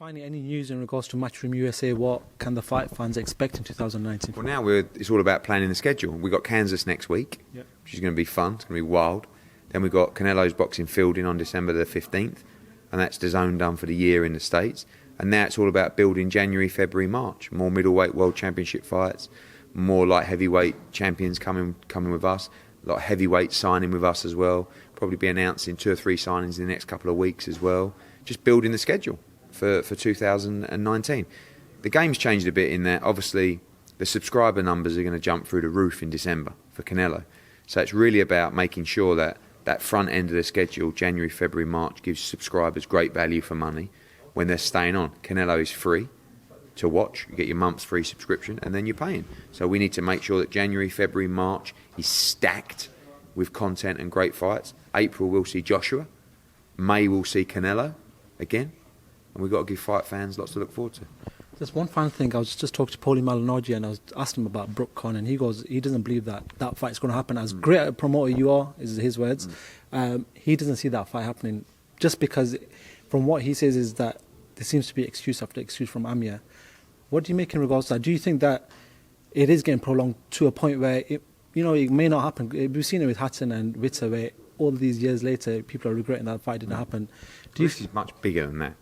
Finally, any news in regards to Matchroom USA? What can the fight fans expect in 2019? Well, now it's all about planning the schedule. We've got Kansas next week, which is going to be fun. It's going to be wild. Then we've got Canelo's boxing fielding on December the 15th, and that's the zone done for the year in the States. And now it's all about building January, February, March. More middleweight world championship fights, more light heavyweight champions coming with us, a lot of heavyweight signing with us as well. Probably be announcing 2 or 3 signings in the next couple of weeks as well. Just building the schedule for 2019. The game's changed a bit in that obviously the subscriber numbers are going to jump through the roof in December for Canelo. So it's really about making sure that that front end of the schedule, January, February, March, gives subscribers great value for money when they're staying on. Canelo is free to watch. You get your month's free subscription and then you're paying. So we need to make sure that January, February, March is stacked with content and great fights. April we'll see Joshua. May we'll see Canelo again. And we've got to give fight fans lots to look forward to. Just one final thing. I was just talking to Paulie Malignaggi and I was asking him about Brook Khan, and he goes, he doesn't believe that fight's going to happen. As great a promoter you are, is his words, he doesn't see that fight happening, just because from what he says is that there seems to be excuse after excuse from Amir. What do you make in regards to that? Do you think that it is getting prolonged to a point where it may not happen? We've seen it with Hatton and Witter, where all these years later people are regretting that fight didn't happen. This is much bigger than that.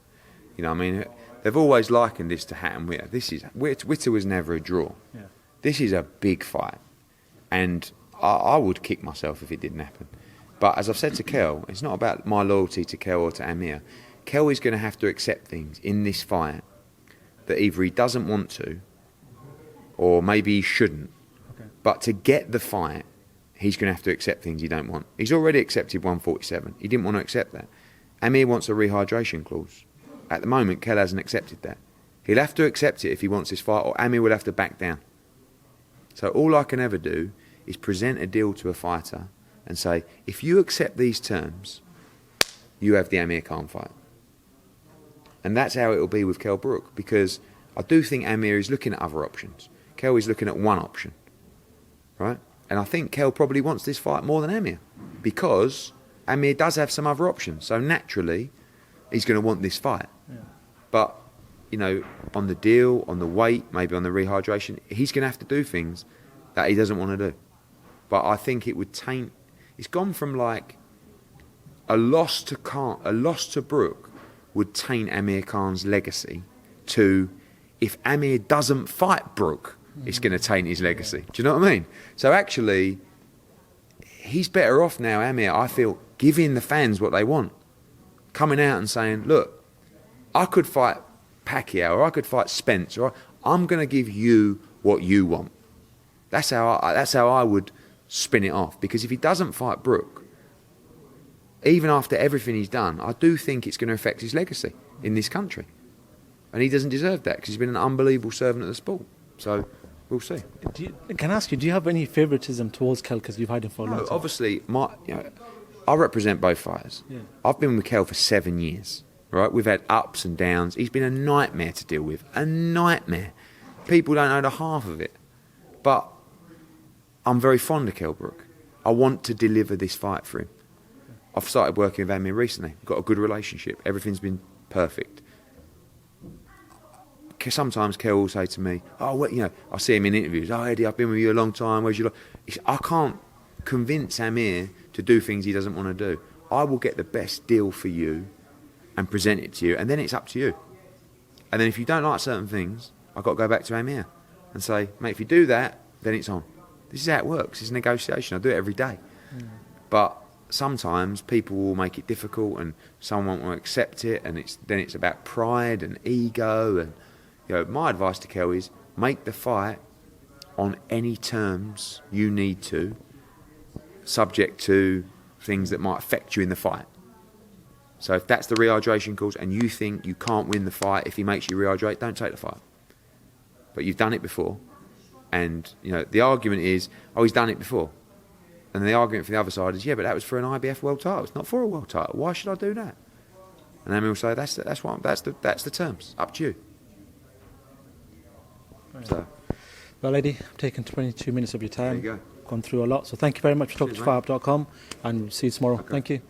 You know, I mean, they've always likened this to Hatton Witter. Witter was never a draw. Yeah. This is a big fight, and I would kick myself if it didn't happen. But as I've said to Kell, it's not about my loyalty to Kell or to Amir. Kell is going to have to accept things in this fight that either he doesn't want to, or maybe he shouldn't. Okay. But to get the fight, he's going to have to accept things he don't want. He's already accepted 147. He didn't want to accept that. Amir wants a rehydration clause. At the moment, Kell hasn't accepted that. He'll have to accept it if he wants this fight, or Amir will have to back down. So all I can ever do is present a deal to a fighter and say, if you accept these terms, you have the Amir Khan fight. And that's how it'll be with Kell Brook, because I do think Amir is looking at other options. Kell is looking at one option, right? And I think Kell probably wants this fight more than Amir, because Amir does have some other options. So naturally, he's going to want this fight. Yeah. But, on the deal, on the weight, maybe on the rehydration, he's going to have to do things that he doesn't want to do. But I think it would taint... It's gone from like a loss to Brook would taint Amir Khan's legacy to, if Amir doesn't fight Brook, it's going to taint his legacy. Do you know what I mean? So actually, he's better off now, Amir, I feel, giving the fans what they want. Coming out and saying, look, I could fight Pacquiao or I could fight Spence, or I'm going to give you what you want. That's how I would spin it off. Because if he doesn't fight Brook, even after everything he's done, I do think it's going to affect his legacy in this country. And he doesn't deserve that, because he's been an unbelievable servant of the sport. So we'll see. Can I ask you, do you have any favouritism towards Kell, because you've had him for a long time? Obviously, I represent both fighters. Yeah. I've been with Kell for 7 years, right? We've had ups and downs. He's been a nightmare to deal with. A nightmare. People don't know the half of it. But I'm very fond of Kell Brook. I want to deliver this fight for him. I've started working with Amir recently. We've got a good relationship. Everything's been perfect. Sometimes Kell will say to me, I see him in interviews, Eddie, I've been with you a long time, where's your life? I can't convince Amir to do things he doesn't want to do. I will get the best deal for you and present it to you, and then it's up to you. And then if you don't like certain things, I've got to go back to Amir and say, mate, if you do that, then it's on. This is how it works. It's a negotiation. I do it every day. But sometimes people will make it difficult and someone won't accept it, and then it's about pride and ego. And my advice to Kell is, make the fight on any terms you need to, subject to things that might affect you in the fight. So if that's the rehydration clause and you think you can't win the fight if he makes you rehydrate, don't take the fight. But you've done it before, and the argument is, he's done it before. And the argument for the other side is, but that was for an IBF world title. It's not for a world title. Why should I do that? And then we'll say, that's the terms. Up to you. Right. So. Well, Eddie, I've taken 22 minutes of your time. There you go. Gone through a lot. So thank you very much for talking to FightHype.com, and we'll see you tomorrow. Okay. Thank you.